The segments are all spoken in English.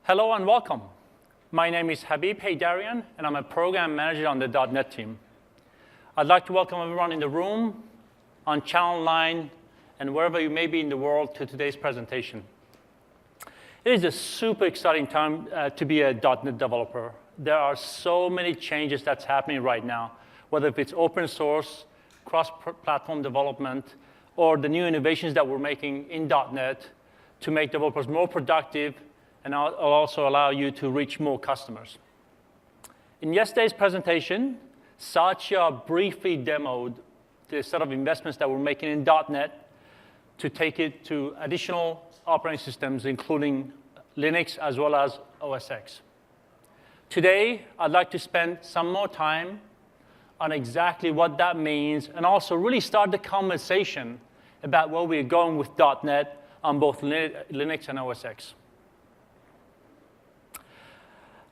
Hello and welcome. My name is Habib Heydarian, and I'm a program manager on the .NET team. I'd like to welcome everyone in the room, on channel 9, and wherever you may be in the world to today's presentation. It is a super exciting time to be a .NET developer. There are so many changes that's happening right now, whether it's open source, cross-platform development, or the new innovations that we're making in .NET to make developers more productive and also allow you to reach more customers. In yesterday's presentation, Satya briefly demoed the set of investments that we're making in .NET to take it to additional operating systems, including Linux as well as OS X. Today, I'd like to spend some more time on exactly what that means and also really start the conversation about where we're going with .NET on both Linux and OS X.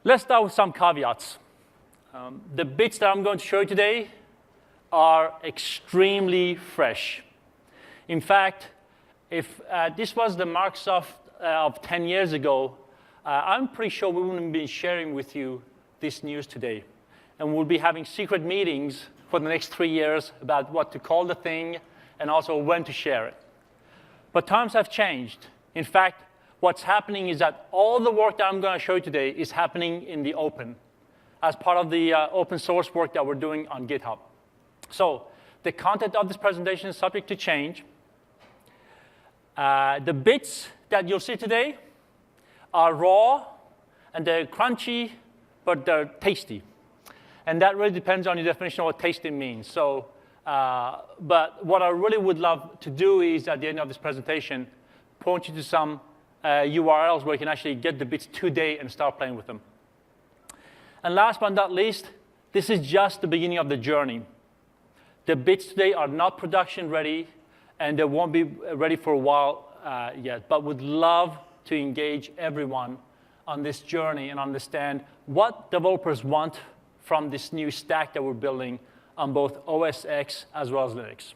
Let's start with some caveats. The bits that I'm going to show you today are extremely fresh. In fact, if this was the Microsoft of 10 years ago, I'm pretty sure we wouldn't be sharing with you this news today. And we'll be having secret meetings for the next 3 years about what to call the thing and also when to share it. But times have changed. In fact, what's happening is that all the work that I'm going to show you today is happening in the open as part of the open source work that we're doing on GitHub. So the content of this presentation is subject to change. The bits that you'll see today are raw, and they're crunchy, but they're tasty. And that really depends on your definition of what tasty means. So, but what I really would love to do is, at the end of this presentation, point you to some URLs where you can actually get the bits today and start playing with them. And last but not least, this is just the beginning of the journey. The bits today are not production ready, and they won't be ready for a while yet, but would love to engage everyone on this journey and understand what developers want from this new stack that we're building on both OS X as well as Linux.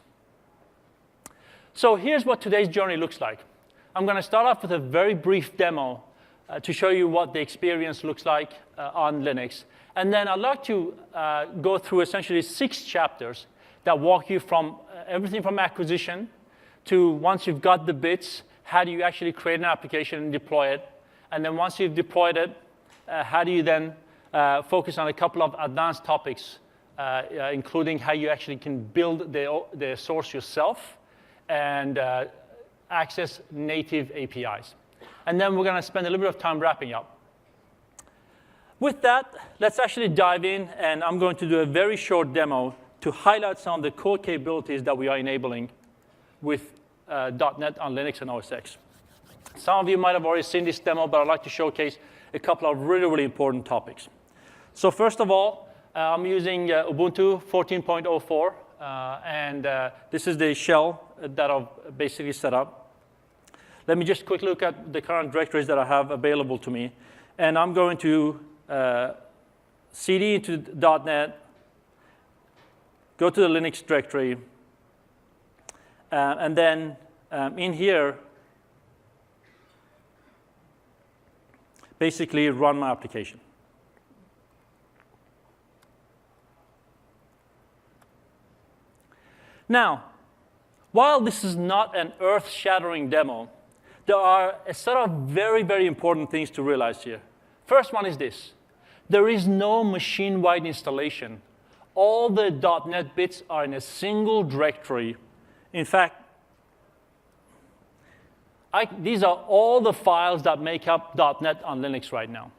So here's what today's journey looks like. I'm going to start off with a very brief demo to show you what the experience looks like on Linux. And then I'd like to go through essentially 6 chapters that walk you from everything from acquisition to once you've got the bits, how do you actually create an application and deploy it? And then once you've deployed it, how do you then focus on a couple of advanced topics, including how you actually can build the source yourself and access native APIs. And then we're going to spend a little bit of time wrapping up. With that, let's actually dive in, and I'm going to do a very short demo to highlight some of the core capabilities that we are enabling with .NET on Linux and OS X. Some of you might have already seen this demo, but I'd like to showcase a couple of really, really important topics. So first of all, I'm using Ubuntu 14.04, and this is the shell that I've basically set up. Let me just quickly look at the current directories that I have available to me. And I'm going to cd into .NET, go to the Linux directory, and then in here, basically run my application. Now, while this is not an earth-shattering demo, there are a set of very, very important things to realize here. First one is this. There is no machine-wide installation. All the .NET bits are in a single directory. In fact, these are all the files that make up .NET on Linux right now.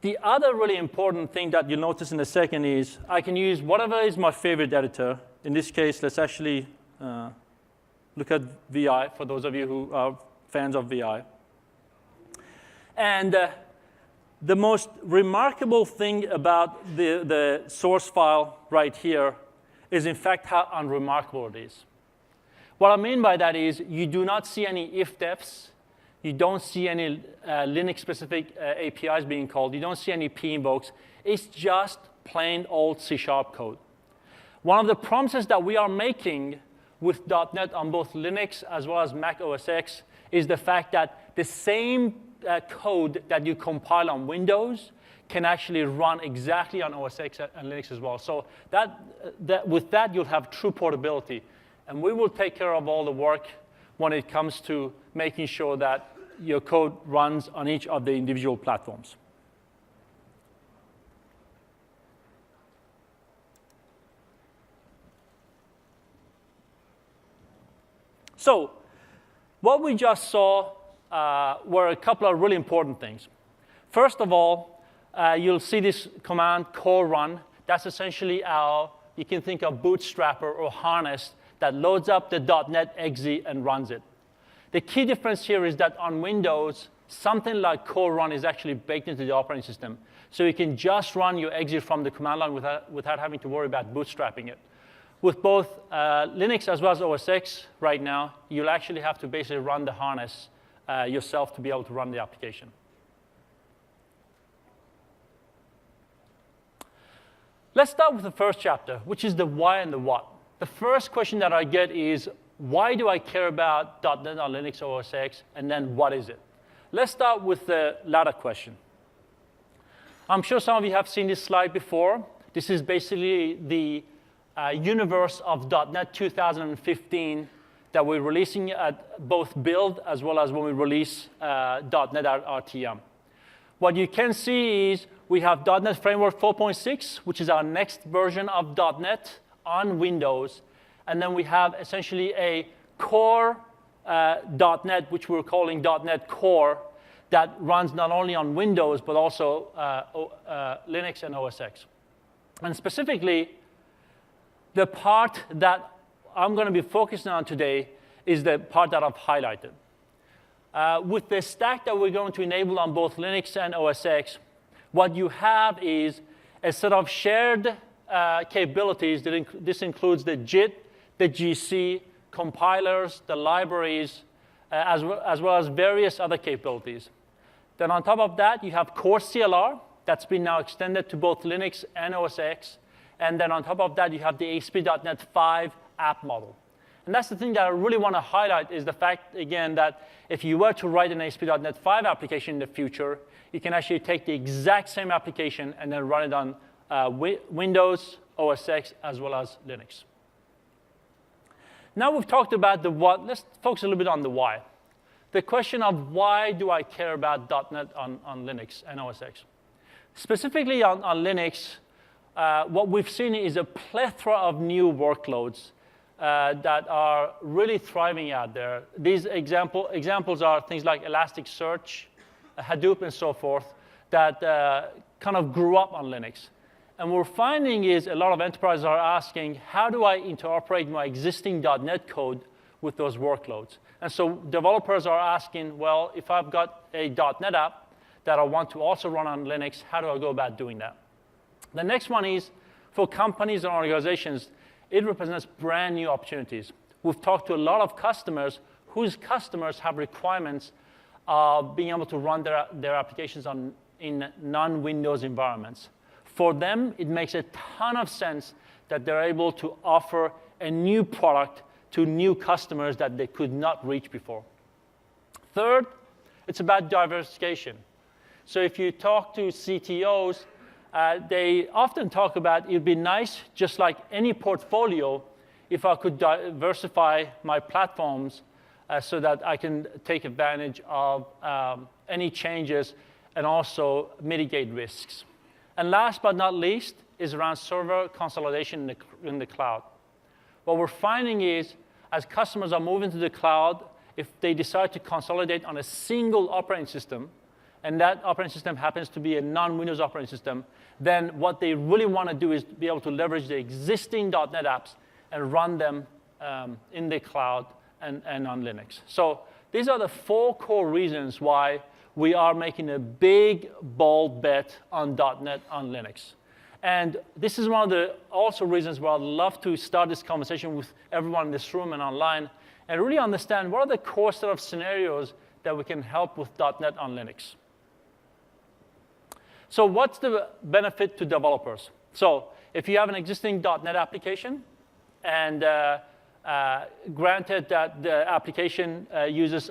The other really important thing that you'll notice in a second is I can use whatever is my favorite editor. In this case, let's actually look at VI, for those of you who are fans of VI. And the most remarkable thing about the source file right here is, in fact, how unremarkable it is. What I mean by that is you do not see any ifdefs. You don't see any Linux-specific APIs being called. You don't see any p-invokes. It's just plain old C# code. One of the promises that we are making with .NET on both Linux as well as Mac OS X is the fact that the same code that you compile on Windows can actually run exactly on OS X and Linux as well. So with that, you'll have true portability. And we will take care of all the work when it comes to making sure that your code runs on each of the individual platforms. So what we just saw were a couple of really important things. First of all, you'll see this command core run. That's essentially our, you can think of bootstrapper or harness that loads up the .NET .exe and runs it. The key difference here is that on Windows, something like core run is actually baked into the operating system. So you can just run your .exe from the command line without having to worry about bootstrapping it. With both Linux as well as OS X right now, you'll actually have to basically run the harness yourself to be able to run the application. Let's start with the first chapter, which is the why and the what. The first question that I get is, why do I care about .NET on Linux or OS X, and then what is it? Let's start with the latter question. I'm sure some of you have seen this slide before. This is basically the universe of .NET 2015 that we're releasing at both build as well as when we release .NET RTM. What you can see is we have .NET Framework 4.6, which is our next version of .NET on Windows. And then we have essentially a core .NET, which we're calling .NET Core, that runs not only on Windows, but also Linux and OS X. And specifically, the part that I'm going to be focusing on today is the part that I've highlighted. With the stack that we're going to enable on both Linux and OS X, what you have is a set of shared capabilities. This includes the JIT, the GC, compilers, the libraries, as well as various other capabilities. Then on top of that, you have Core CLR. That's been now extended to both Linux and OS X. And then on top of that, you have the ASP.NET 5 app model. And that's the thing that I really want to highlight is the fact, again, that if you were to write an ASP.NET 5 application in the future, you can actually take the exact same application and then run it on Windows, OS X, as well as Linux. Now we've talked about the what. Let's focus a little bit on the why. The question of why do I care about .NET on Linux and OS X? Specifically on Linux, what we've seen is a plethora of new workloads that are really thriving out there. These examples are things like Elasticsearch, Hadoop, and so forth that kind of grew up on Linux. And what we're finding is a lot of enterprises are asking, how do I interoperate my existing .NET code with those workloads? And so developers are asking, well, if I've got a .NET app that I want to also run on Linux, how do I go about doing that? The next one is, for companies and organizations, it represents brand new opportunities. We've talked to a lot of customers whose customers have requirements of being able to run their applications in non-Windows environments. For them, it makes a ton of sense that they're able to offer a new product to new customers that they could not reach before. Third, it's about diversification. So if you talk to CTOs, they often talk about it'd be nice, just like any portfolio, if I could diversify my platforms so that I can take advantage of any changes and also mitigate risks. And last but not least is around server consolidation in the cloud. What we're finding is, as customers are moving to the cloud, if they decide to consolidate on a single operating system, and that operating system happens to be a non-Windows operating system, then what they really want to do is be able to leverage the existing .NET apps and run them in the cloud and on Linux. So these are the 4 core reasons why we are making a big, bold bet on .NET on Linux. And this is one of the also reasons why I'd love to start this conversation with everyone in this room and online and really understand what are the core set of scenarios that we can help with .NET on Linux. So what's the benefit to developers? So if you have an existing .NET application, and granted that the application uses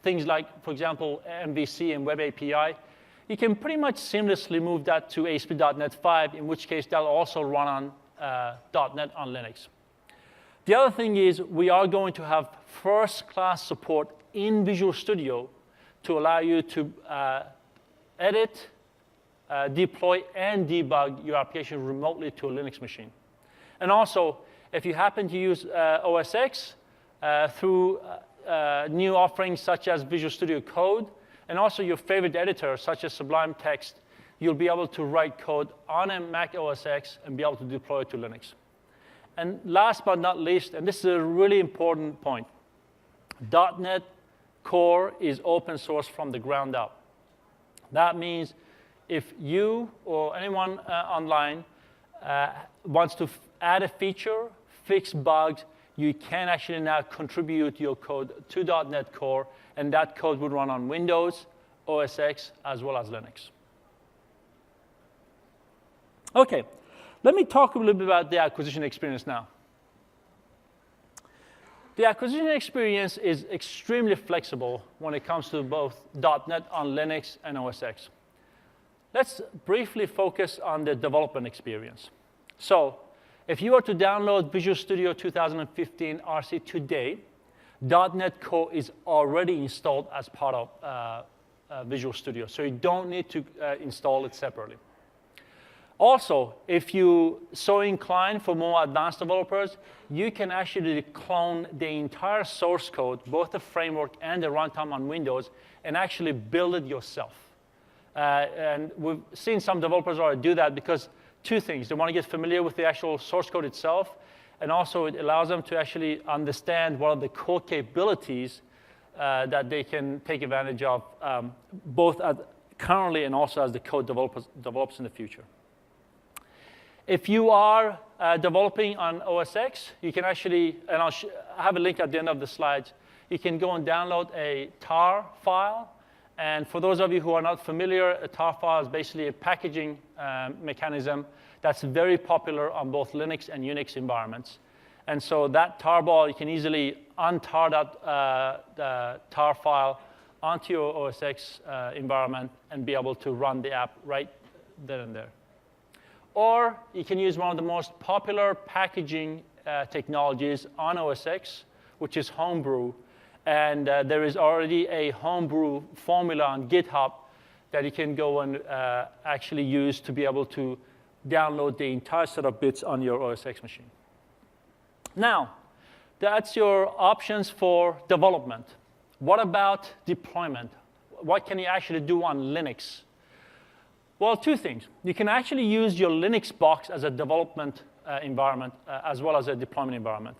things like, for example, MVC and Web API, you can pretty much seamlessly move that to ASP.NET 5, in which case that'll also run on .NET on Linux. The other thing is we are going to have first-class support in Visual Studio to allow you to edit, deploy, and debug your application remotely to a Linux machine. And also, if you happen to use OS X through new offerings such as Visual Studio Code, and also your favorite editor, such as Sublime Text, you'll be able to write code on a Mac OS X and be able to deploy it to Linux. And last but not least, and this is a really important point, .NET Core is open source from the ground up. That means if you or anyone online wants to add a feature, fix bugs, you can actually now contribute your code to .NET Core, and that code would run on Windows, OS X, as well as Linux. OK, let me talk a little bit about the acquisition experience now. The acquisition experience is extremely flexible when it comes to both .NET on Linux and OS X. Let's briefly focus on the development experience. So if you were to download Visual Studio 2015 RC today, .NET Core is already installed as part of Visual Studio, so you don't need to install it separately. Also, if you so inclined for more advanced developers, you can actually clone the entire source code, both the framework and the runtime on Windows, and actually build it yourself. And we've seen some developers already do that because two things. They want to get familiar with the actual source code itself, and also it allows them to actually understand what are the core capabilities that they can take advantage of, both currently and also as the code develops in the future. If you are developing on OS X, you can actually, and I have a link at the end of the slides, you can go and download a tar file. And for those of you who are not familiar, a tar file is basically a packaging mechanism that's very popular on both Linux and Unix environments. And so that tarball, you can easily untar that the tar file onto your OS X environment and be able to run the app right then and there. Or you can use one of the most popular packaging technologies on OS X, which is Homebrew. And there is already a Homebrew formula on GitHub that you can go and actually use to be able to download the entire set of bits on your OS X machine. Now, that's your options for development. What about deployment? What can you actually do on Linux? Well, two things. You can actually use your Linux box as a development environment as well as a deployment environment.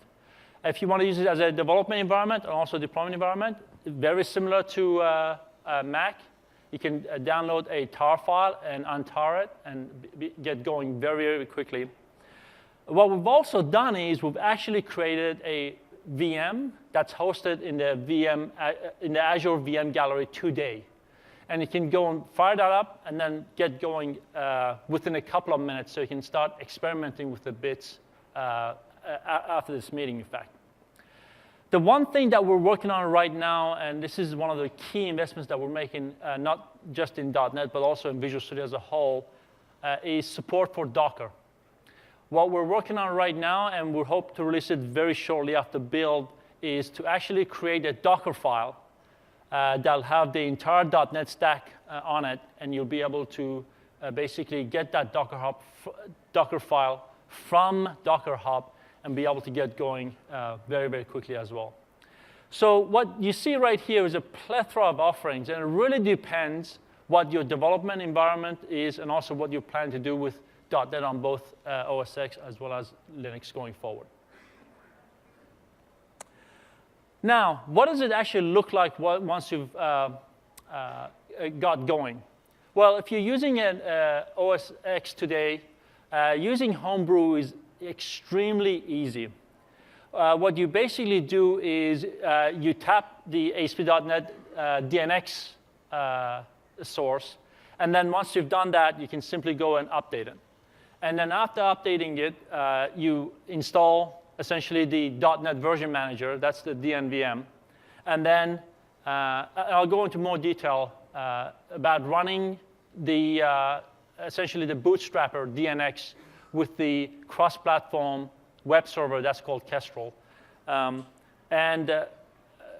If you want to use it as a development environment and also a deployment environment, very similar to Mac, you can download a tar file and untar it and get going very, very quickly. What we've also done is we've actually created a VM that's hosted in the Azure VM Gallery today. And you can go and fire that up and then get going within a couple of minutes, so you can start experimenting with the bits after this meeting, in fact. The one thing that we're working on right now, and this is one of the key investments that we're making, not just in .NET, but also in Visual Studio as a whole, is support for Docker. What we're working on right now, and we hope to release it very shortly after build, is to actually create a Docker file that'll have the entire .NET stack on it, and you'll be able to basically get that Docker file from Docker Hub and be able to get going very, very quickly as well. So what you see right here is a plethora of offerings, and it really depends what your development environment is and also what you plan to do with .NET on both OS X as well as Linux going forward. Now, what does it actually look like once you've got going? Well, if you're using an OS X today, using Homebrew is extremely easy. What you basically do is you tap the ASP.NET DNX source, and then once you've done that, you can simply go and update it. And then after updating it, you install essentially the .NET Version Manager, that's the DNVM, and then I'll go into more detail about running the essentially the bootstrapper DNX with the cross-platform web server that's called Kestrel.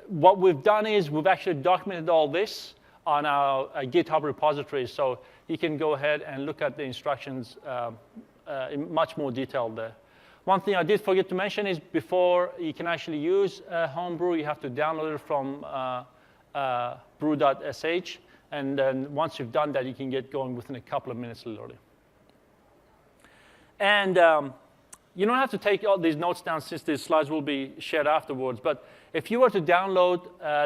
What we've done is we've actually documented all this on our GitHub repository, so you can go ahead and look at the instructions in much more detail there. One thing I did forget to mention is before you can actually use Homebrew, you have to download it from brew.sh, and then once you've done that, you can get going within a couple of minutes literally. And you don't have to take all these notes down since these slides will be shared afterwards, but if you were to download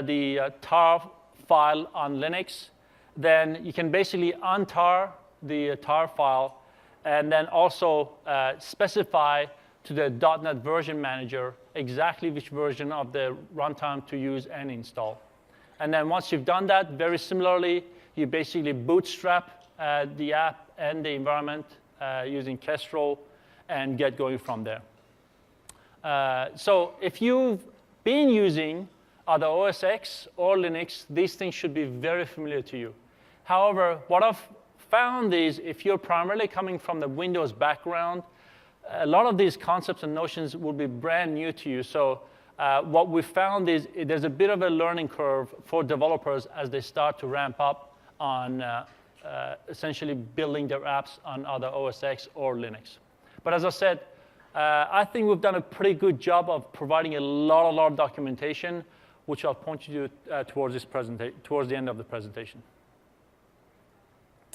the tar file on Linux, then you can basically untar the tar file and then also specify to the .NET version manager exactly which version of the runtime to use and install. And then once you've done that, very similarly, you basically bootstrap the app and the environment using Kestrel and get going from there. So if you've been using either OS X or Linux, these things should be very familiar to you. However, what I've found is if you're primarily coming from the Windows background, a lot of these concepts and notions will be brand new to you. So what we found is there's a bit of a learning curve for developers as they start to ramp up on essentially building their apps on either OS X or Linux. But as I said, I think we've done a pretty good job of providing a lot of documentation, which I'll point you to towards the end of the presentation.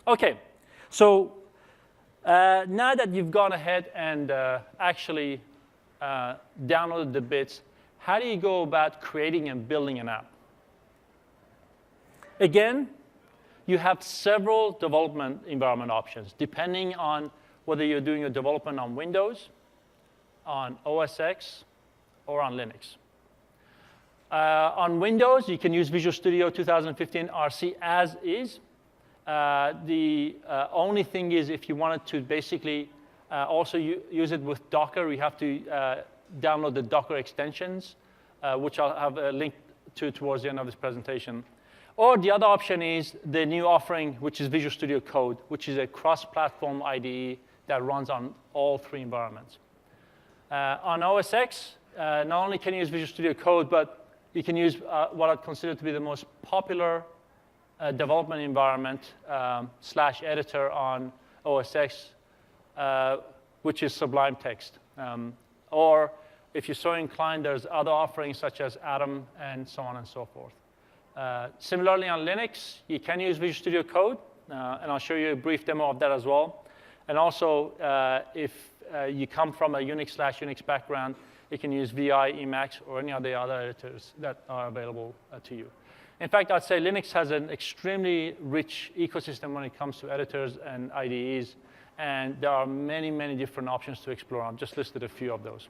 OK, so now that you've gone ahead and actually downloaded the bits, how do you go about creating and building an app? Again, you have several development environment options, depending on whether you're doing a development on Windows, on OS X, or on Linux. On Windows, you can use Visual Studio 2015 RC as is. The only thing is if you wanted to basically also use it with Docker, you have to download the Docker extensions, which I'll have a link to towards the end of this presentation. Or the other option is the new offering, which is Visual Studio Code, which is a cross-platform IDE that runs on all three environments. On OS X, not only can you use Visual Studio Code, but you can use what I consider to be the most popular development environment / editor on OS X, which is Sublime Text. Or if you're so inclined, there's other offerings such as Atom and so on and so forth. Similarly, on Linux, you can use Visual Studio Code, and I'll show you a brief demo of that as well. And also, if you come from a Unix / Unix background, you can use VI, Emacs, or any of the other editors that are available to you. In fact, I'd say Linux has an extremely rich ecosystem when it comes to editors and IDEs, and there are many different options to explore. I've just listed a few of those.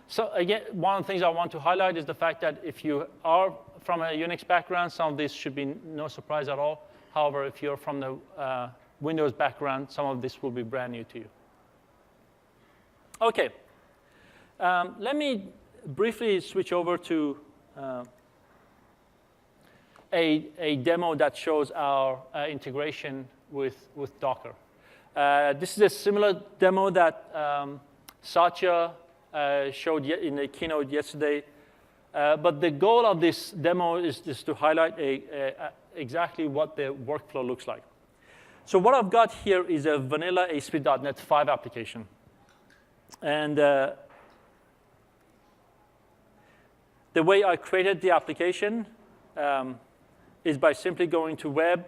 So again, one of the things I want to highlight is the fact that if you are from a Unix background, some of this should be no surprise at all. However, if you're from the Windows background, some of this will be brand new to you. OK. Let me briefly switch over to a demo that shows our integration with Docker. This is a similar demo that Satya showed in the keynote yesterday. But the goal of this demo is to highlight exactly what the workflow looks like. So what I've got here is a vanilla ASP.NET 5 application. And the way I created the application is by simply going to Web,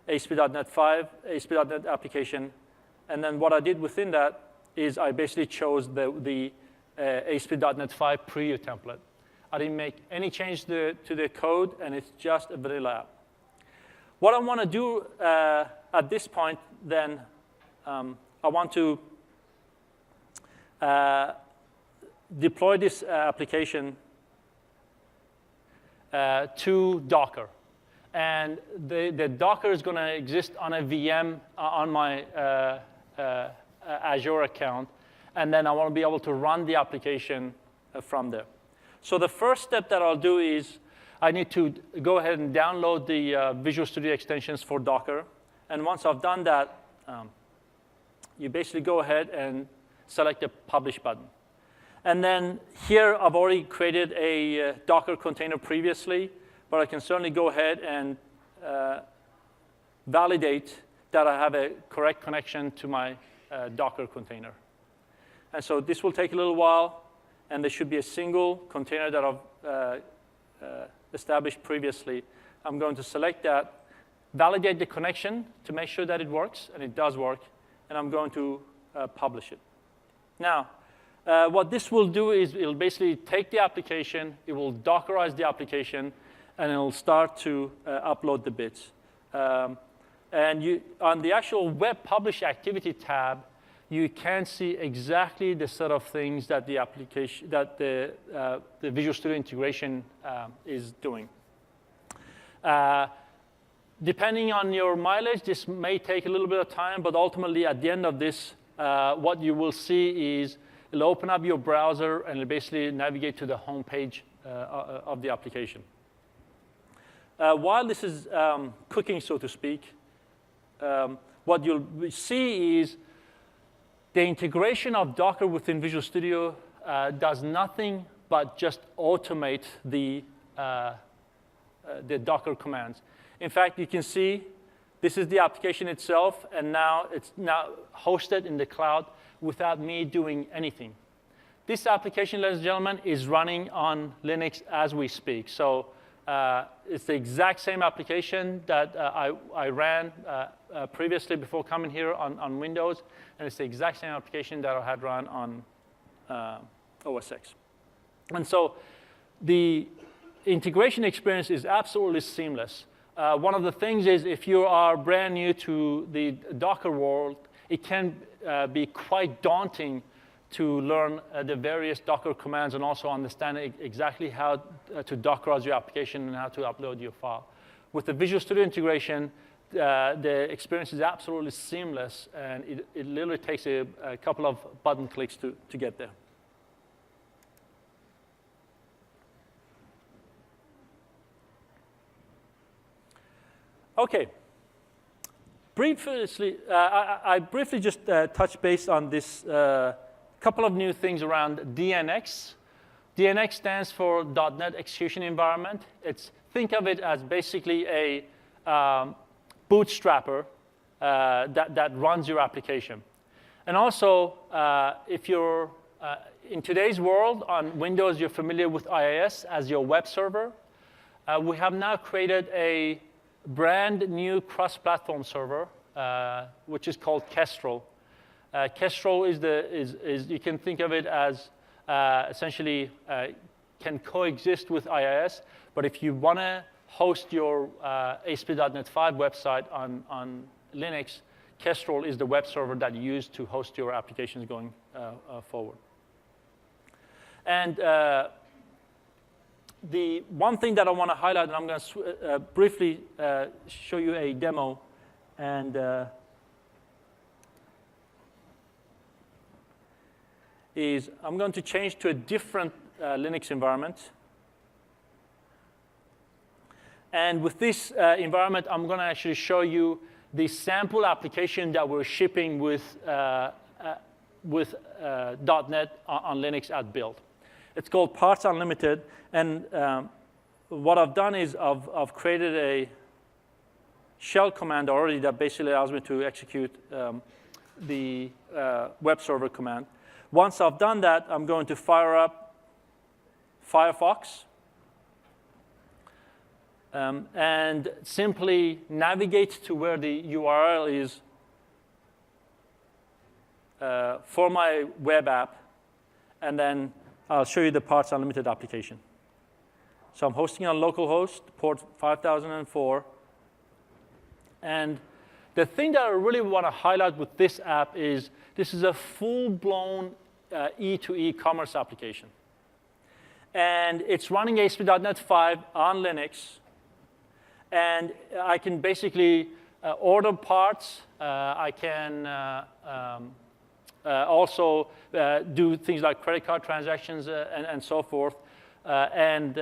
ASP.NET 5, ASP.NET application. And then what I did within that is I basically chose the ASP.NET 5 preview template. I didn't make any change to the code, and it's just a vanilla app. What I want to do at this point, then, I want to deploy this application to Docker. And the Docker is going to exist on a VM on my Azure account. And then I want to be able to run the application from there. So the first step that I'll do is I need to go ahead and download the Visual Studio extensions for Docker. And once I've done that, you basically go ahead and select the Publish button. And then here, I've already created a Docker container previously, but I can certainly go ahead and validate that I have a correct connection to my Docker container. And so this will take a little while, and there should be a single container that I've established previously. I'm going to select that, validate the connection to make sure that it works, and it does work, and I'm going to publish it. Now, what this will do is it'll basically take the application, it will Dockerize the application, and it'll start to upload the bits. And on the actual Web Publish Activity tab, you can see exactly the set of things that the application, that the Visual Studio integration is doing. Depending on your mileage, this may take a little bit of time, but ultimately at the end of this, what you will see is it'll open up your browser and it'll basically navigate to the home page of the application. While this is cooking, so to speak, what you'll see is the integration of Docker within Visual Studio does nothing but just automate the Docker commands. In fact, you can see this is the application itself, and now it's now hosted in the cloud without me doing anything. This application, ladies and gentlemen, is running on Linux as we speak. So it's the exact same application that I ran previously before coming here on Windows, and it's the exact same application that I had run on OS X. And so the integration experience is absolutely seamless. One of the things is if you are brand new to the Docker world, it can be quite daunting to learn the various Docker commands and also understand exactly how to Dockerize your application and how to upload your file. With the Visual Studio integration, the experience is absolutely seamless, and it literally takes a couple of button clicks to get there. OK. Briefly, I briefly just touched base on this couple of new things around DNX. DNX stands for .NET Execution Environment. Think of it as basically a bootstrapper that runs your application. And also, if you're in today's world on Windows, you're familiar with IIS as your web server. We have now created a brand new cross-platform server, which is called Kestrel. Kestrel is you can think of it as essentially can coexist with IIS, but if you want to host your ASP.NET 5 website on Linux, Kestrel is the web server that you use to host your applications going forward. And the one thing that I want to highlight, and I'm going to briefly show you a demo, and is I'm going to change to a different Linux environment. And with this environment, I'm going to actually show you the sample application that we're shipping with .NET on Linux at build. It's called Parts Unlimited. And what I've done is I've created a shell command already that basically allows me to execute the web server command. Once I've done that, I'm going to fire up Firefox and simply navigate to where the URL is for my web app, and then I'll show you the Parts Unlimited application. So I'm hosting on localhost, port 5004. And the thing that I really want to highlight with this app is this is a full-blown E2E commerce application. And it's running ASP.NET 5 on Linux. And I can basically order parts. I can also do things like credit card transactions and so forth. And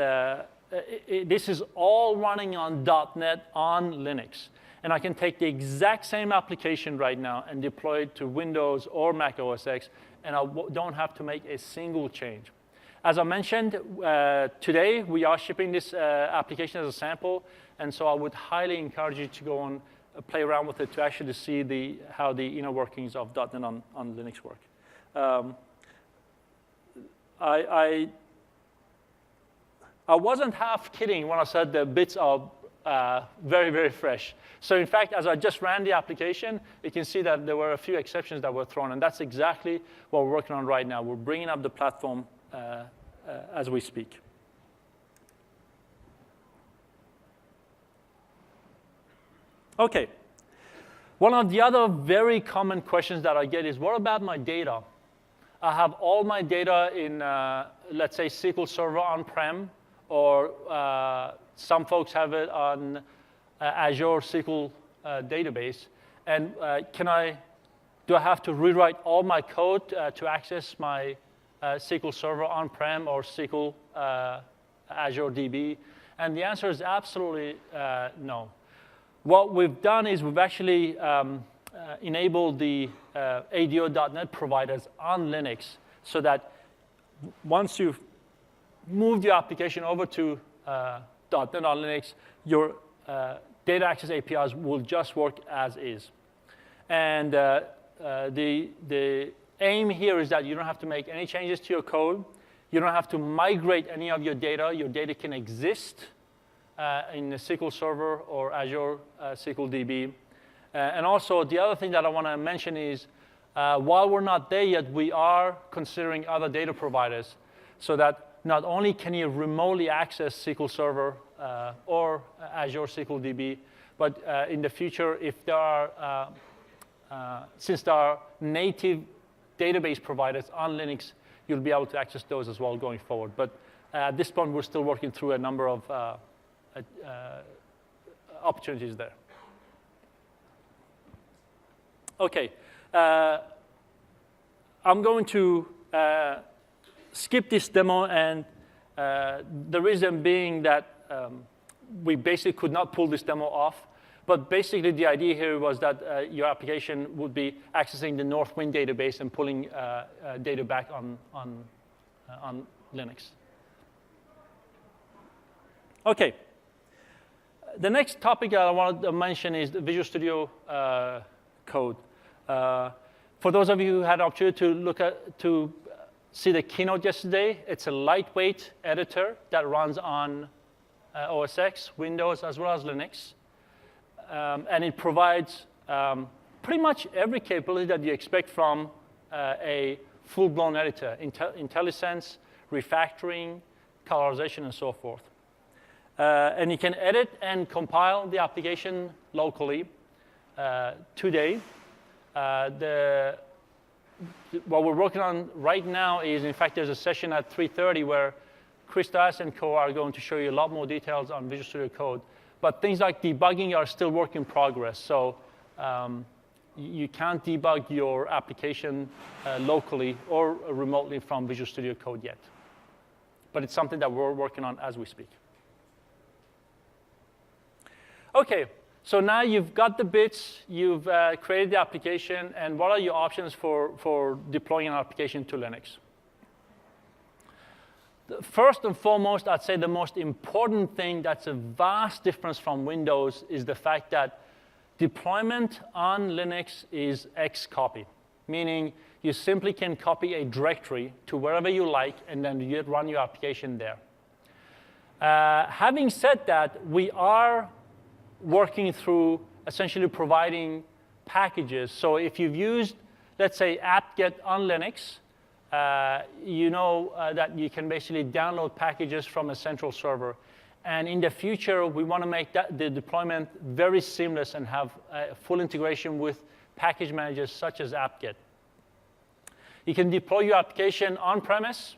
this is all running on .NET on Linux. And I can take the exact same application right now and deploy it to Windows or Mac OS X, and I don't have to make a single change. As I mentioned, today we are shipping this application as a sample, and so I would highly encourage you to go and play around with it to actually see how the inner workings of .NET on Linux work. I wasn't half kidding when I said the bits are very, very fresh. So in fact, as I just ran the application, you can see that there were a few exceptions that were thrown, and that's exactly what we're working on right now. We're bringing up the platform as we speak. OK. One of the other very common questions that I get is, what about my data? I have all my data in, let's say, SQL Server on-prem, or some folks have it on Azure SQL database. And do I have to rewrite all my code to access my SQL Server on-prem or SQL Azure DB? And the answer is absolutely no. What we've done is we've actually enabled the ADO.NET providers on Linux so that once you've moved your application over to .NET on Linux, your data access APIs will just work as is. And the aim here is that you don't have to make any changes to your code. You don't have to migrate any of your data. Your data can exist in the SQL Server or Azure SQL DB. And also, the other thing that I want to mention is, while we're not there yet, we are considering other data providers so that not only can you remotely access SQL Server or Azure SQL DB, but in the future, if there are, since there are native database providers on Linux, you'll be able to access those as well going forward. But at this point, we're still working through a number of opportunities there. OK. I'm going to skip this demo, and the reason being that we basically could not pull this demo off. But basically, the idea here was that your application would be accessing the Northwind database and pulling data back on Linux. OK. The next topic that I wanted to mention is the Visual Studio Code. For those of you who had the opportunity to see the keynote yesterday, it's a lightweight editor that runs on OS X, Windows, as well as Linux. And it provides pretty much every capability that you expect from a full-blown editor: IntelliSense, refactoring, colorization, and so forth. And you can edit and compile the application locally today. What we're working on right now is, in fact, there's a session at 3:30 where Chris Dias and co are going to show you a lot more details on Visual Studio Code. But things like debugging are still work in progress. So you can't debug your application locally or remotely from Visual Studio Code yet. But it's something that we're working on as we speak. OK. So now you've got the bits, you've created the application, and what are your options for deploying an application to Linux? First and foremost, I'd say the most important thing that's a vast difference from Windows is the fact that deployment on Linux is Xcopy, meaning you simply can copy a directory to wherever you like, and then you run your application there. Having said that, we are working through essentially providing packages. So if you've used, let's say, apt-get on Linux, you know that you can basically download packages from a central server. And in the future, we want to make the deployment very seamless and have full integration with package managers such as apt-get. You can deploy your application on-premise.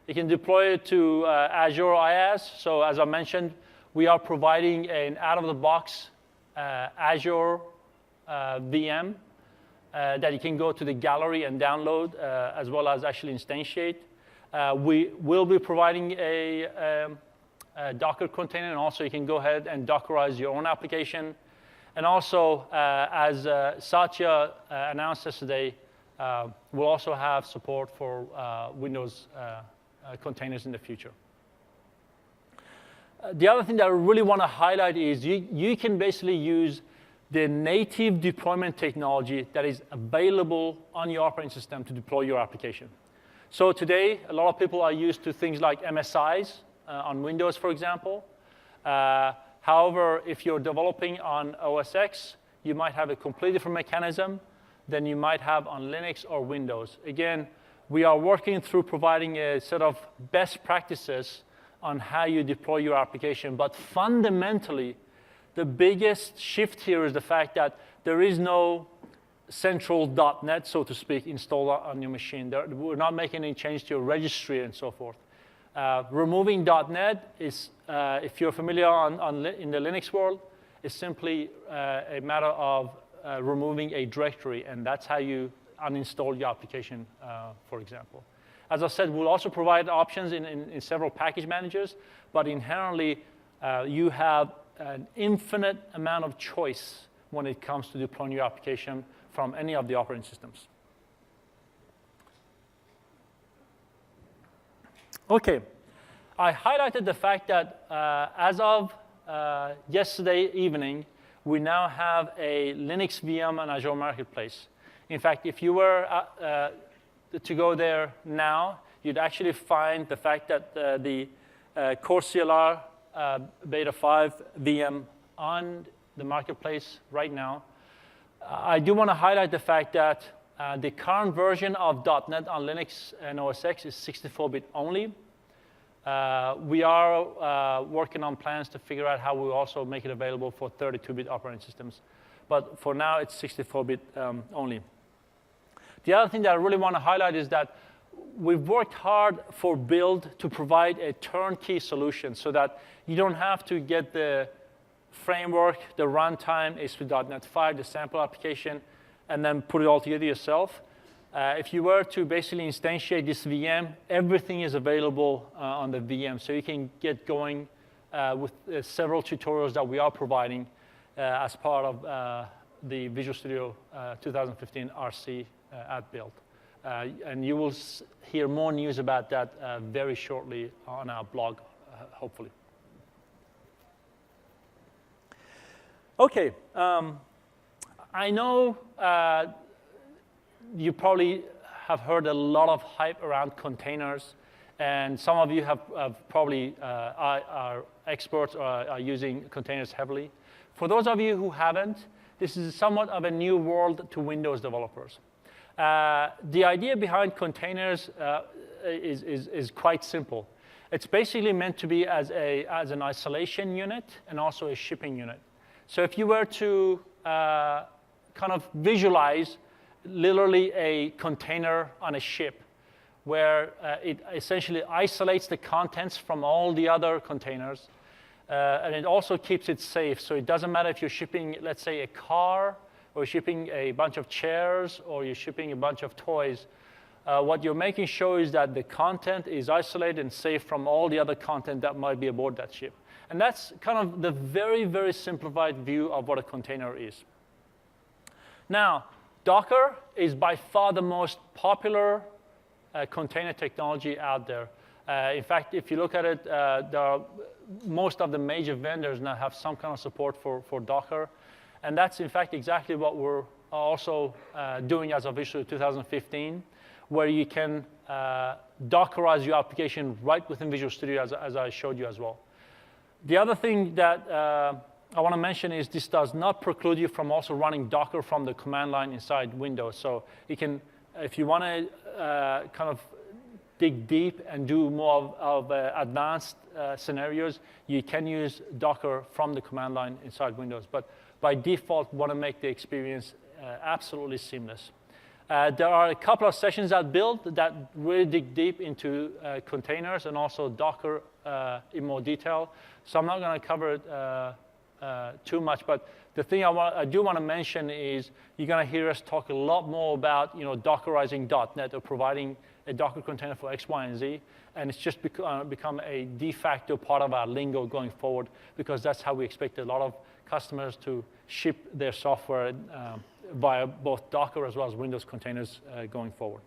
You can deploy it to Azure IaaS. So as I mentioned, we are providing an out-of-the-box Azure VM that you can go to the gallery and download, as well as actually instantiate. We will be providing a Docker container, and also you can go ahead and Dockerize your own application. And also, as Satya announced yesterday, we'll also have support for Windows containers in the future. The other thing that I really want to highlight is you can basically use the native deployment technology that is available on your operating system to deploy your application. So today, a lot of people are used to things like MSIs on Windows, for example. However, if you're developing on OS X, you might have a completely different mechanism than you might have on Linux or Windows. Again, we are working through providing a set of best practices on how you deploy your application. But fundamentally, the biggest shift here is the fact that there is no central .NET, so to speak, installed on your machine. We're not making any change to your registry and so forth. Removing .NET is, if you're familiar in the Linux world, is simply a matter of removing a directory, and that's how you uninstall your application, for example. As I said, we'll also provide options in several package managers, but inherently, you have an infinite amount of choice when it comes to deploying your application from any of the operating systems. OK, I highlighted the fact that as of yesterday evening, we now have a Linux VM on Azure Marketplace. In fact, if you were to go there now, you'd actually find the fact that the Core CLR Beta 5 VM on the marketplace right now. I do want to highlight the fact that the current version of .NET on Linux and OS X is 64-bit only. We are working on plans to figure out how we also make it available for 32-bit operating systems. But for now, it's 64-bit only. The other thing that I really want to highlight is that we've worked hard for Build to provide a turnkey solution so that you don't have to get the framework, the runtime, ASP.NET 5, the sample application, and then put it all together yourself. If you were to basically instantiate this VM, everything is available on the VM. So you can get going with several tutorials that we are providing as part of the Visual Studio 2015 RC at Build. And you will hear more news about that very shortly on our blog, hopefully. OK, I know you probably have heard a lot of hype around containers. And some of you have probably are experts or are using containers heavily. For those of you who haven't, this is somewhat of a new world to Windows developers. The idea behind containers is quite simple. It's basically meant to be as an isolation unit and also a shipping unit. So if you were to kind of visualize literally a container on a ship where it essentially isolates the contents from all the other containers, and it also keeps it safe. So it doesn't matter if you're shipping, let's say, a car, or shipping a bunch of chairs, or you're shipping a bunch of toys. What you're making sure is that the content is isolated and safe from all the other content that might be aboard that ship. And that's kind of the very, very simplified view of what a container is. Now, Docker is by far the most popular container technology out there. In fact, if you look at it, most of the major vendors now have some kind of support for Docker. And that's, in fact, exactly what we're also doing as of Visual 2015, where you can Dockerize your application right within Visual Studio, as I showed you as well. The other thing that I want to mention is this does not preclude you from also running Docker from the command line inside Windows. So you can, if you want to kind of dig deep and do more of advanced scenarios, you can use Docker from the command line inside Windows. But by default, we want to make the experience absolutely seamless. There are a couple of sessions at Build that really dig deep into containers and also Docker in more detail. So I'm not going to cover it too much. But the thing I do want to mention is you're going to hear us talk a lot more about Dockerizing .NET or providing a Docker container for X, Y, and Z, and it's just become a de facto part of our lingo going forward, because that's how we expect a lot of customers to ship their software via both Docker as well as Windows containers going forward.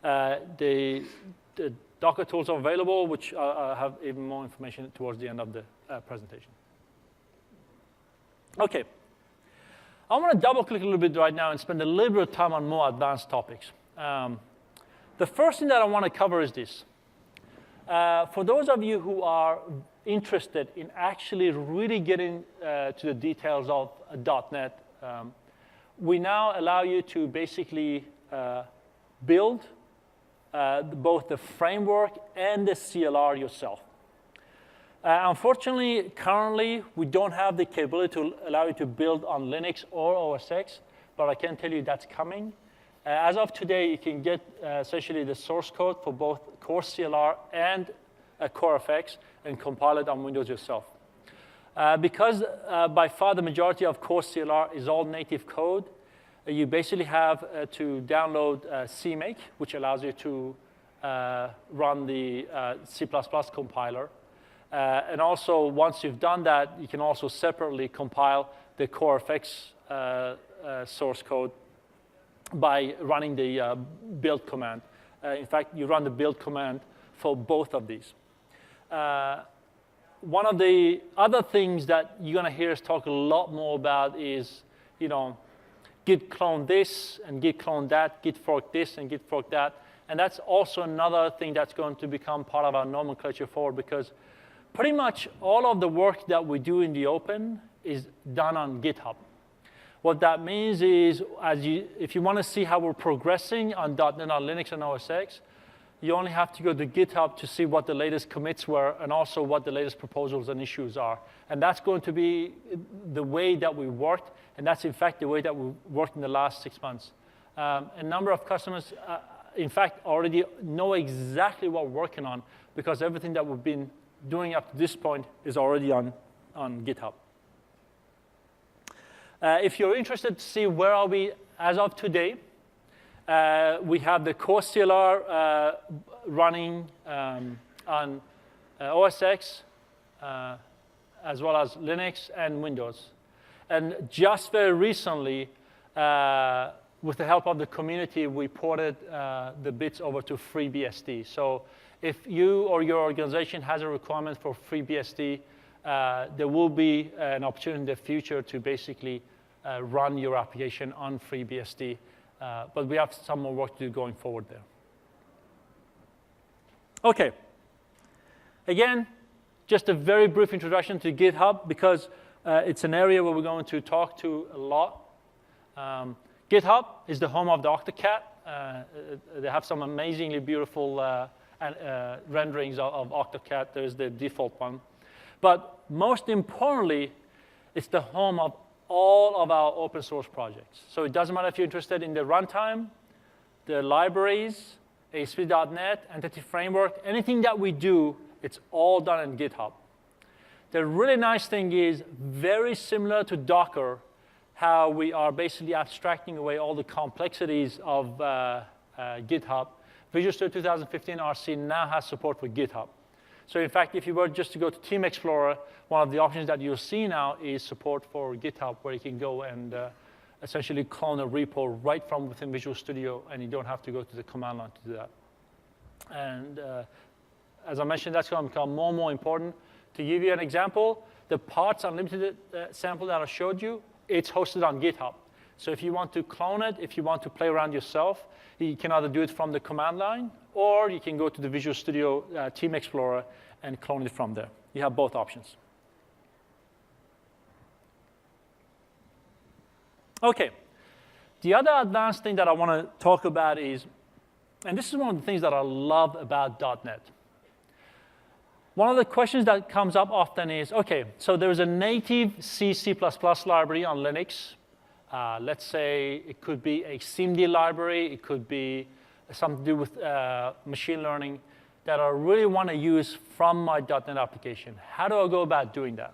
The Docker tools are available, which I'll have even more information towards the end of the presentation. OK. I want to double-click a little bit right now and spend a little bit of time on more advanced topics. The first thing that I want to cover is this. For those of you who are interested in actually really getting to the details of .NET, we now allow you to basically build both the framework and the CLR yourself. Unfortunately, currently, we don't have the capability to allow you to build on Linux or OS X, but I can tell you that's coming. As of today, you can get essentially the source code for both Core CLR and Core FX and compile it on Windows yourself. Because by far the majority of Core CLR is all native code, you basically have to download CMake, which allows you to run the C++ compiler. And also, once you've done that, you can also separately compile the Core FX source code by running the build command. In fact, you run the build command for both of these. One of the other things that you're going to hear us talk a lot more about is, git clone this and git clone that, git fork this and git fork that. And that's also another thing that's going to become part of our nomenclature forward, because pretty much all of the work that we do in the open is done on GitHub. What that means is, if you want to see how we're progressing on .NET on Linux and OS X, you only have to go to GitHub to see what the latest commits were and also what the latest proposals and issues are. And that's going to be the way that we worked, and that's, in fact, the way that we worked in the last 6 months. A number of customers, in fact, already know exactly what we're working on, because everything that we've been doing up to this point is already on GitHub. If you're interested to see where are we as of today, we have the Core CLR running on OS X, as well as Linux and Windows. And just very recently, with the help of the community, we ported the bits over to FreeBSD. So if you or your organization has a requirement for FreeBSD, there will be an opportunity in the future to basically run your application on FreeBSD. But we have some more work to do going forward there. OK. Again, just a very brief introduction to GitHub, because it's an area where we're going to talk to a lot. GitHub is the home of the Octocat. They have some amazingly beautiful renderings of Octocat. There's the default one. But most importantly, it's the home of all of our open source projects. So it doesn't matter if you're interested in the runtime, the libraries, ASP.NET, Entity Framework, anything that we do, it's all done in GitHub. The really nice thing is, very similar to Docker, how we are basically abstracting away all the complexities of GitHub. Visual Studio 2015 RC now has support for GitHub. So in fact, if you were just to go to Team Explorer, one of the options that you'll see now is support for GitHub, where you can go and essentially clone a repo right from within Visual Studio, and you don't have to go to the command line to do that. And as I mentioned, that's going to become more and more important. To give you an example, the Parts Unlimited sample that I showed you, it's hosted on GitHub. So if you want to clone it, if you want to play around yourself, you can either do it from the command line, or you can go to the Visual Studio Team Explorer and clone it from there. You have both options. OK. The other advanced thing that I want to talk about is, and this is one of the things that I love about .NET. One of the questions that comes up often is, OK, so there's a native C, C++ library on Linux. Let's say it could be a SIMD library. It could be something to do with machine learning that I really want to use from my .NET application. How do I go about doing that?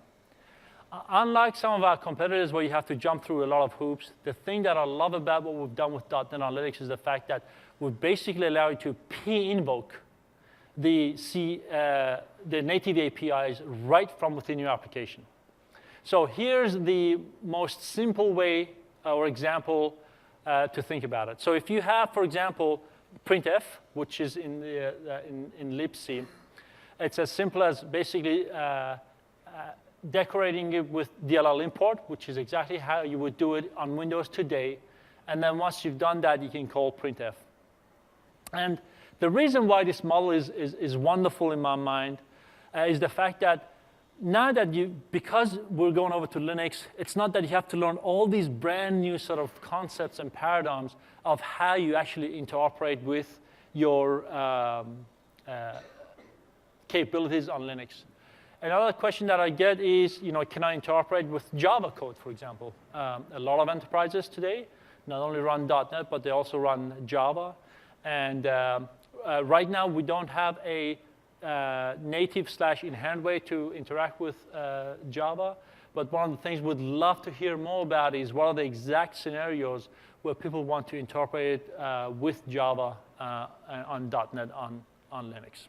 Unlike some of our competitors where you have to jump through a lot of hoops, the thing that I love about what we've done with .NET Analytics is the fact that we basically allow you to p-invoke the native APIs right from within your application. So here's the most simple way or example to think about it. So if you have, for example, printf, which is in libc, it's as simple as basically decorating it with DLL import, which is exactly how you would do it on Windows today. And then once you've done that, you can call printf. And the reason why this model is wonderful in my mind is the fact that now that because we're going over to Linux, it's not that you have to learn all these brand new sort of concepts and paradigms of how you actually interoperate with your capabilities on Linux. Another question that I get is, can I interoperate with Java code, for example? A lot of enterprises today not only run .NET, but they also run Java. And right now, we don't have a native/inherent way to interact with Java. But one of the things we'd love to hear more about is what are the exact scenarios where people want to interoperate with Java on .NET on Linux.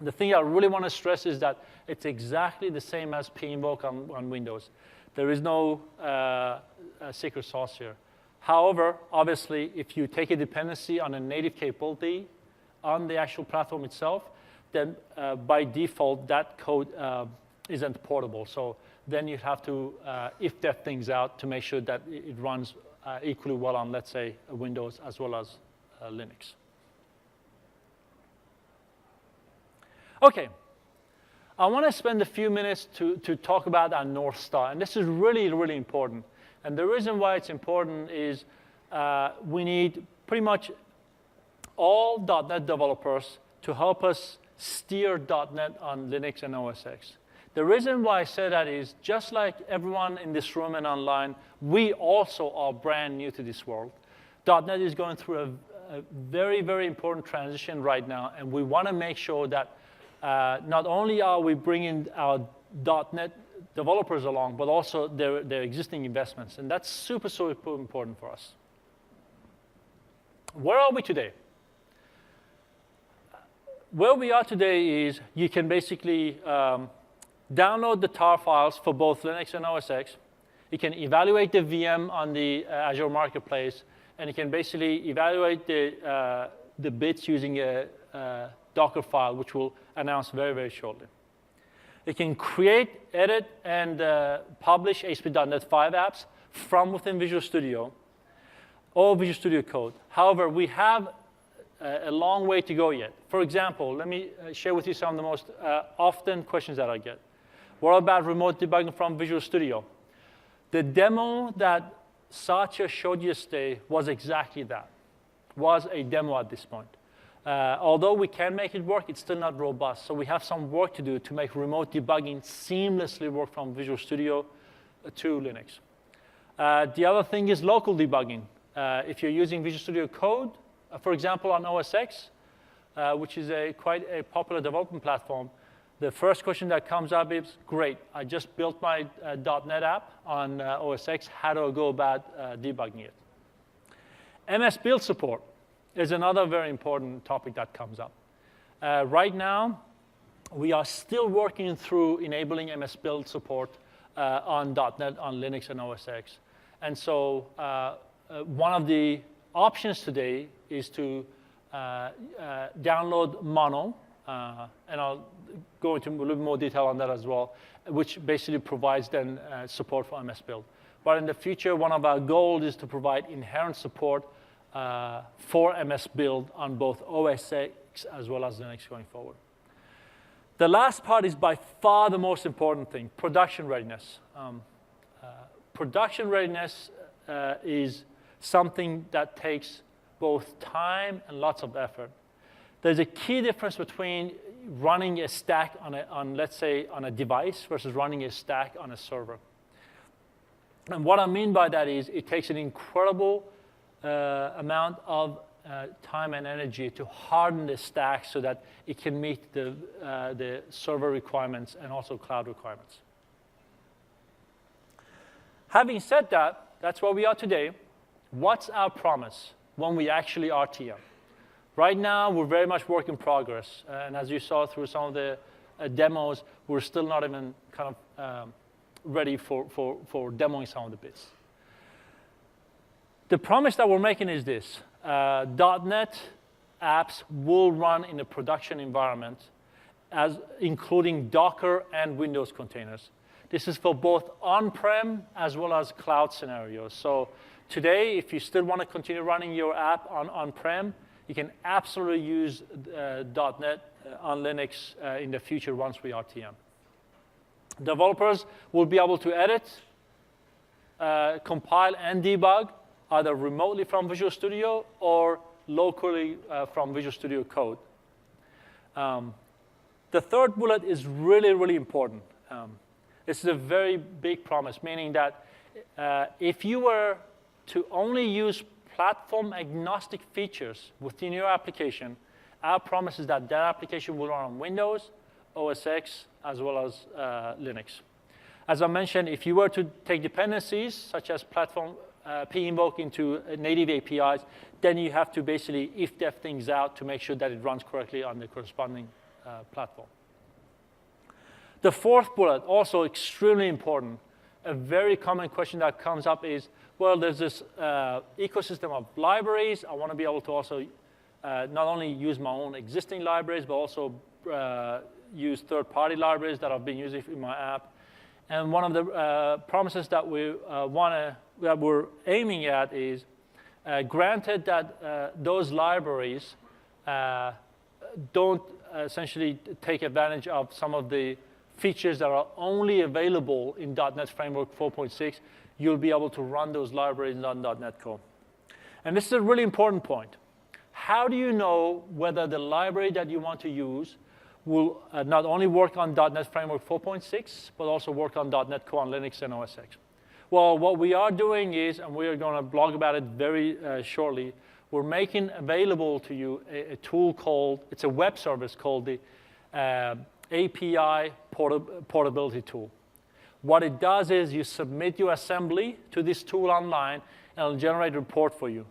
The thing I really want to stress is that it's exactly the same as pinvoke on Windows. There is no secret sauce here. However, obviously, if you take a dependency on a native capability on the actual platform itself, then by default, that code isn't portable. So then you have to if-def things out to make sure that it runs equally well on, let's say, Windows as well as Linux. OK, I want to spend a few minutes to talk about our North Star. And this is really, really important. And the reason why it's important is we need pretty much all .NET developers to help us steer .NET on Linux and OS X. The reason why I say that is just like everyone in this room and online, we also are brand new to this world. .NET is going through a very, very important transition right now. And we want to make sure that not only are we bringing our .NET developers along, but also their existing investments. And that's super, super important for us. Where are we today? Where we are today is you can basically download the tar files for both Linux and OS X. You can evaluate the VM on the Azure Marketplace. And you can basically evaluate the bits using a Docker file, which we'll announce very, very shortly. You can create, edit, and publish ASP.NET 5 apps from within Visual Studio or Visual Studio Code. However, we have a long way to go yet. For example, let me share with you some of the most often questions that I get. What about remote debugging from Visual Studio? The demo that Satya showed you yesterday was exactly that, was a demo at this point. Although we can make it work, it's still not robust. So we have some work to do to make remote debugging seamlessly work from Visual Studio to Linux. The other thing is local debugging. If you're using Visual Studio Code, for example, on OS X, which is quite a popular development platform, the first question that comes up is, great, I just built my .NET app on OS X. How do I go about debugging it? MS Build support is another very important topic that comes up. Right now, we are still working through enabling MS Build support on .NET, on Linux and OS X. And so one of the options today is to download Mono, and I'll go into a little more detail on that as well, which basically provides then support for MS Build. But in the future, one of our goals is to provide inherent support for MS Build on both OS X as well as Linux going forward. The last part is by far the most important thing, production readiness. Production readiness is something that takes both time and lots of effort. There's a key difference between running a stack let's say, on a device versus running a stack on a server. And what I mean by that is it takes an incredible amount of time and energy to harden the stack so that it can meet the server requirements and also cloud requirements. Having said that, that's where we are today. What's our promise when we actually RTM? Right now, we're very much work in progress. And as you saw through some of the demos, we're still not even kind of ready for demoing some of the bits. The promise that we're making is this. .NET apps will run in a production environment, including Docker and Windows containers. This is for both on-prem as well as cloud scenarios. So today, if you still want to continue running your app on-prem, you can absolutely use .NET on Linux in the future once we RTM. Developers will be able to edit, compile, and debug either remotely from Visual Studio or locally from Visual Studio Code. The third bullet is really, really important. This is a very big promise, meaning that if you were to only use platform-agnostic features within your application, our promise is that that application will run on Windows, OS X, as well as Linux. As I mentioned, if you were to take dependencies, such as platform pinvoke into native APIs, then you have to basically if-def things out to make sure that it runs correctly on the corresponding platform. The fourth bullet, also extremely important. A very common question that comes up is, well, there's this ecosystem of libraries. I want to be able to also not only use my own existing libraries, but also use third-party libraries that I've been using in my app. And one of the promises that we're aiming at is, granted that those libraries don't essentially take advantage of some of the features that are only available in .NET Framework 4.6, you'll be able to run those libraries on .NET Core. And this is a really important point. How do you know whether the library that you want to use will not only work on .NET Framework 4.6, but also work on .NET Core on Linux and OS X? Well, what we are doing is, and we're going to blog about it very shortly, we're making available to you a tool called, it's a web service called the API portability tool. What it does is you submit your assembly to this tool online, and it'll generate a report for you.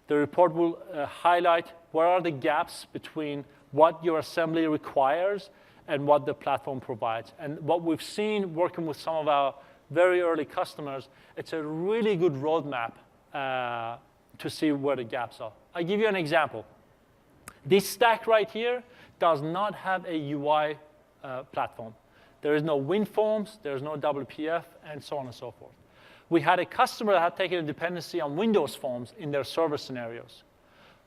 The report will highlight where are the gaps between what your assembly requires and what the platform provides. And what we've seen working with some of our very early customers, it's a really good roadmap to see where the gaps are. I'll give you an example. This stack right here does not have a UI platform. There is no WinForms, there's no WPF, and so on and so forth. We had a customer that had taken a dependency on Windows Forms in their server scenarios.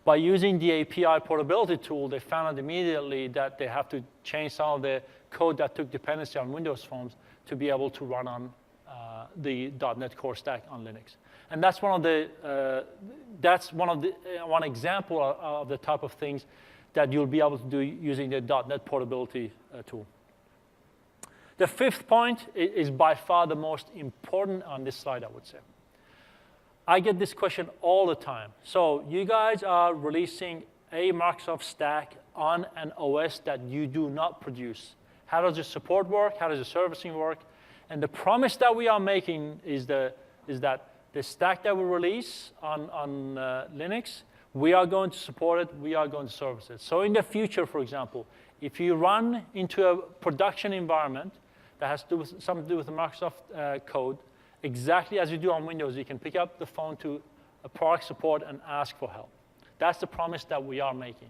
By using the API portability tool, they found out immediately that they have to change some of the code that took dependency on Windows Forms to be able to run on the .NET Core stack on Linux. And that's one example of the type of things that you'll be able to do using the .NET portability tool. The fifth point is by far the most important on this slide, I would say. I get this question all the time. So you guys are releasing a Microsoft stack on an OS that you do not produce. How does the support work? How does the servicing work? And the promise that we are making is that the stack that we release on Linux, we are going to support it, we are going to service it. So in the future, for example, if you run into a production environment that has something to do with the Microsoft code, exactly as you do on Windows, you can pick up the phone to a product support and ask for help. That's the promise that we are making.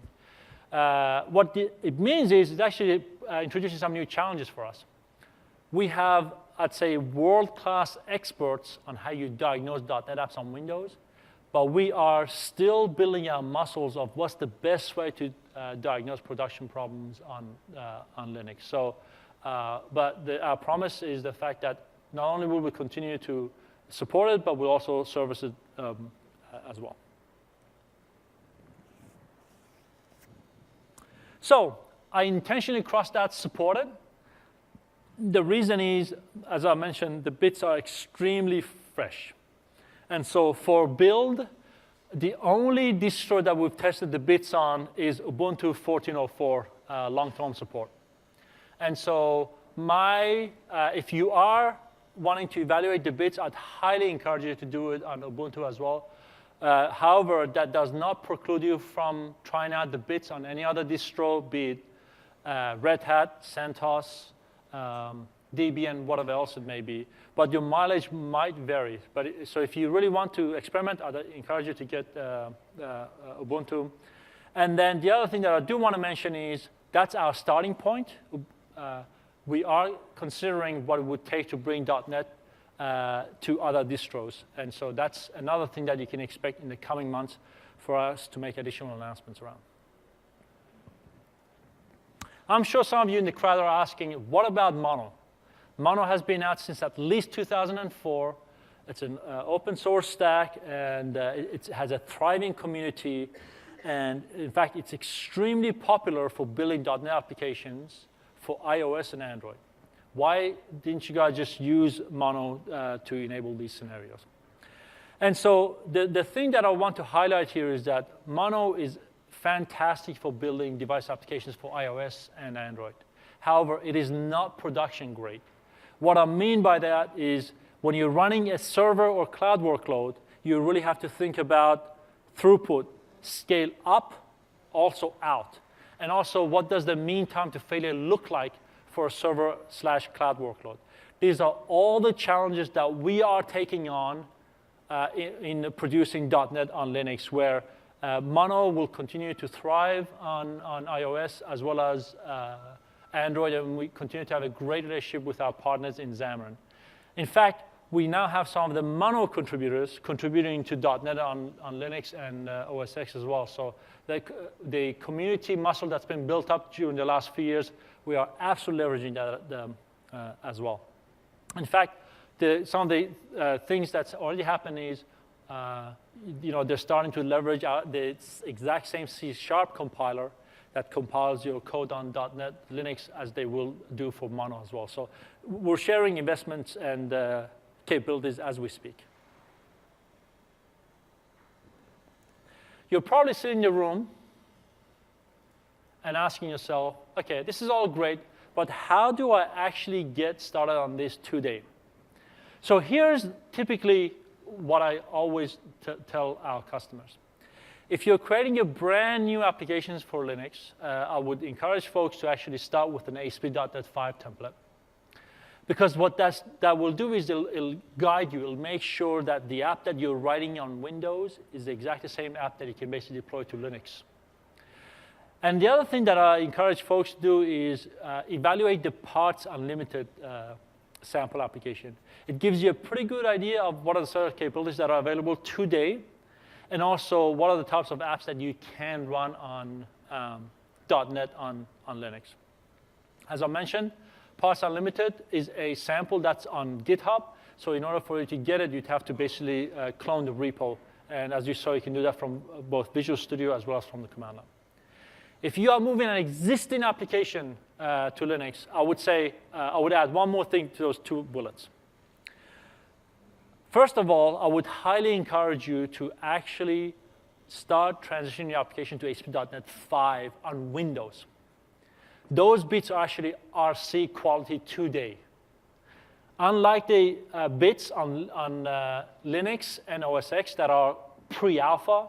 What it means is it's actually introducing some new challenges for us. We have, I'd say, world-class experts on how you diagnose .NET apps on Windows, but we are still building our muscles of what's the best way to diagnose production problems on Linux. So, but our promise is the fact that not only will we continue to support it, but we'll also service it as well. So I intentionally crossed out supported. The reason is, as I mentioned, the bits are extremely fresh. And so for build, the only distro that we've tested the bits on is Ubuntu 14.04 long-term support. And so if you are wanting to evaluate the bits, I'd highly encourage you to do it on Ubuntu as well. However, that does not preclude you from trying out the bits on any other distro, be it Red Hat, CentOS, Debian, whatever else it may be. But your mileage might vary. So if you really want to experiment, I'd encourage you to get Ubuntu. And then the other thing that I do want to mention is that's our starting point. We are considering what it would take to bring .NET to other distros. And so that's another thing that you can expect in the coming months for us to make additional announcements around. I'm sure some of you in the crowd are asking, what about Mono? Mono has been out since at least 2004. It's an open source stack, and it has a thriving community. And in fact, it's extremely popular for building .NET applications for iOS and Android. Why didn't you guys just use Mono to enable these scenarios? And so the thing that I want to highlight here is that Mono is fantastic for building device applications for iOS and Android. However, it is not production grade. What I mean by that is when you're running a server or cloud workload, you really have to think about throughput, scale up, also out. And also, what does the mean time to failure look like for a server/cloud workload? These are all the challenges that we are taking on in producing .NET on Linux, where Mono will continue to thrive on iOS as well as Android, and we continue to have a great relationship with our partners in Xamarin. In fact, we now have some of the Mono contributors contributing to .NET on Linux and OS X as well. So the community muscle that's been built up during the last few years, we are absolutely leveraging that as well. In fact, some of the things that's already happened is they're starting to leverage the exact same C# compiler that compiles your code on .NET Linux as they will do for Mono as well. So we're sharing investments and capabilities as we speak. You're probably sitting in your room and asking yourself, okay, this is all great, but how do I actually get started on this today? So here's typically what I always tell our customers. If you're creating a brand new applications for Linux, I would encourage folks to actually start with an ASP.NET 5 template. Because what that will do is it'll guide you. It'll make sure that the app that you're writing on Windows is the exact same app that you can basically deploy to Linux. And the other thing that I encourage folks to do is evaluate the Parts Unlimited sample application. It gives you a pretty good idea of what are the sort of capabilities that are available today, and also what are the types of apps that you can run on .NET on Linux. As I mentioned, Parts Unlimited is a sample that's on GitHub. So in order for you to get it, you'd have to basically clone the repo. And as you saw, you can do that from both Visual Studio as well as from the command line. If you are moving an existing application to Linux, I would say I would add one more thing to those two bullets. First of all, I would highly encourage you to actually start transitioning your application to ASP.NET 5 on Windows. Those bits are actually RC quality today. Unlike the bits on Linux and OS X that are pre-alpha,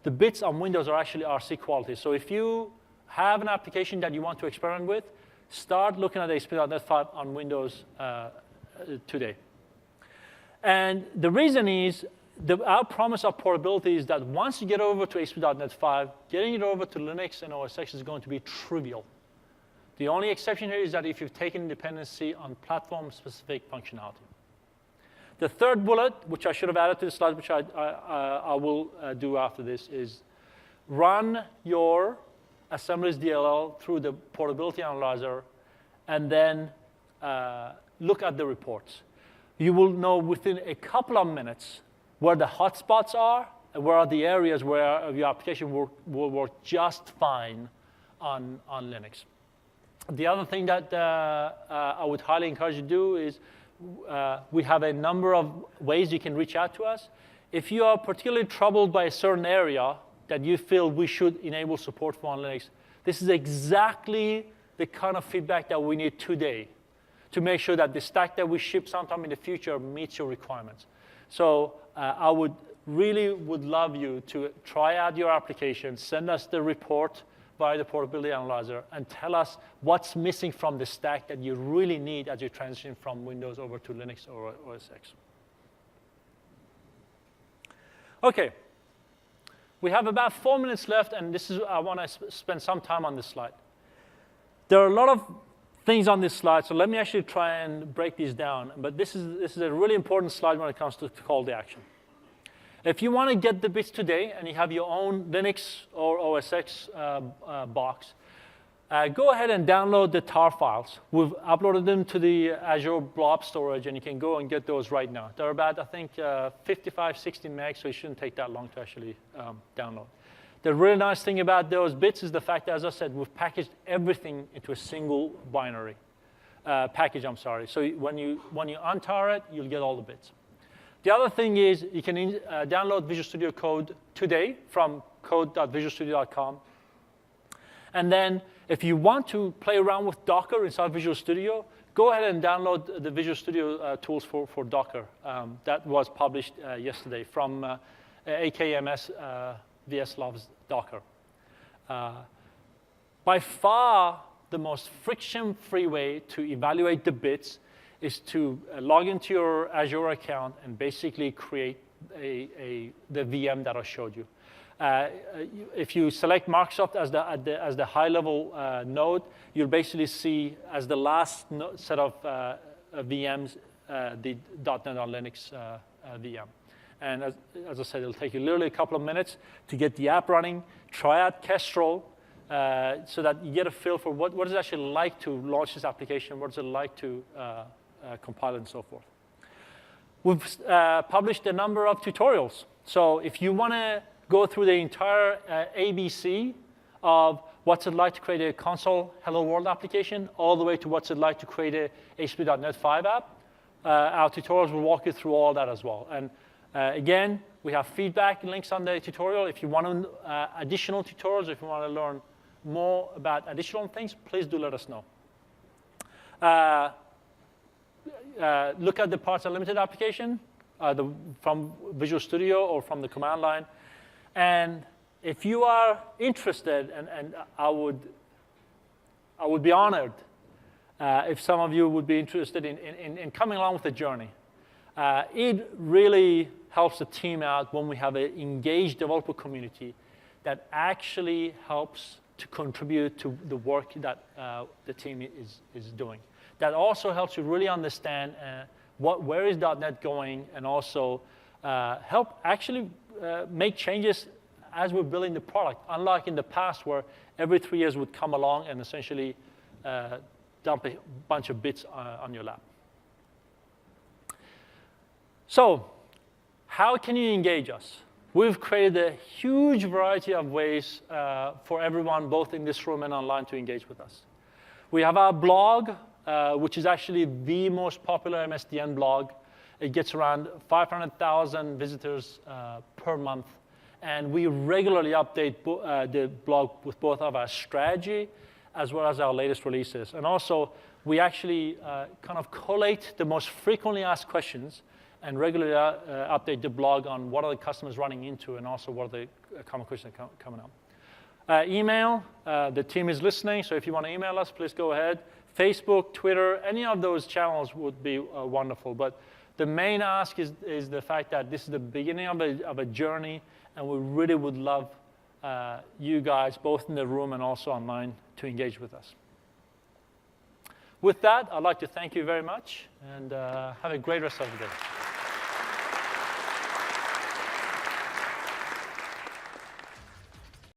the bits on Windows are actually RC quality. So if you have an application that you want to experiment with, start looking at ASP.NET 5 on Windows today. And the reason is, our promise of portability is that once you get over to ASP.NET 5, getting it over to Linux and OS X is going to be trivial. The only exception here is that if you've taken dependency on platform-specific functionality. The third bullet, which I should have added to the slide, which I will do after this, is run your assemblies DLL through the portability analyzer, and then look at the reports. You will know within a couple of minutes where the hotspots are and where are the areas where your application will work just fine on Linux. The other thing that I would highly encourage you to do is we have a number of ways you can reach out to us. If you are particularly troubled by a certain area that you feel we should enable support for on Linux, this is exactly the kind of feedback that we need today. to make sure that the stack that we ship sometime in the future meets your requirements. So I would love you to try out your application, send us the report via the portability analyzer, and tell us what's missing from the stack that you really need as you transition from Windows over to Linux or OS X. OK. We have about 4 minutes left, and I want to spend some time on this slide. There are a lot of things on this slide, so let me actually try and break these down. But this is a really important slide when it comes to call to action. If you want to get the bits today and you have your own Linux or OS X box, go ahead and download the tar files. We've uploaded them to the Azure Blob storage, and you can go and get those right now. They're about, I think, 55, 60 megs, so it shouldn't take that long to actually download. The really nice thing about those bits is the fact that, as I said, we've packaged everything into a single binary package. I'm sorry. So when you untar it, you'll get all the bits. The other thing is you can download Visual Studio Code today from code.visualstudio.com. And then if you want to play around with Docker inside Visual Studio, go ahead and download the Visual Studio tools for Docker. That was published yesterday from AKMS VS Loves Docker. By far, the most friction-free way to evaluate the bits is to log into your Azure account and basically create the VM that I showed you. If you select Microsoft as the high-level node, you'll basically see as the last set of VMs the .NET on Linux VM. And as I said, it'll take you literally a couple of minutes to get the app running, try out Kestrel, so that you get a feel for what is it actually like to launch this application, what is it like to compile and so forth. We've published a number of tutorials. So if you want to go through the entire ABC of what's it like to create a console Hello World application, all the way to what's it like to create a ASP.NET 5 app, our tutorials will walk you through all that as well. And again, we have feedback links on the tutorial. If you want additional tutorials, if you want to learn more about additional things, please do let us know. Look at the Parts Unlimited application from Visual Studio or from the command line. And if you are interested, and I would be honored if some of you would be interested in coming along with the journey. It really helps the team out when we have an engaged developer community that actually helps to contribute to the work that the team is doing. That also helps you really understand where is .NET going, and also help actually make changes as we're building the product, unlike in the past where every 3 years would come along and essentially dump a bunch of bits on your lap. So how can you engage us? We've created a huge variety of ways for everyone, both in this room and online, to engage with us. We have our blog, which is actually the most popular MSDN blog. It gets around 500,000 visitors per month. And we regularly update the blog with both of our strategy as well as our latest releases. And also, we actually kind of collate the most frequently asked questions and regularly update the blog on what are the customers running into, and also what are the common questions coming up. Email, the team is listening, so if you want to email us, please go ahead. Facebook, Twitter, any of those channels would be wonderful. But the main ask is the fact that this is the beginning of a journey, and we really would love you guys, both in the room and also online, to engage with us. With that, I'd like to thank you very much, and have a great rest of the day.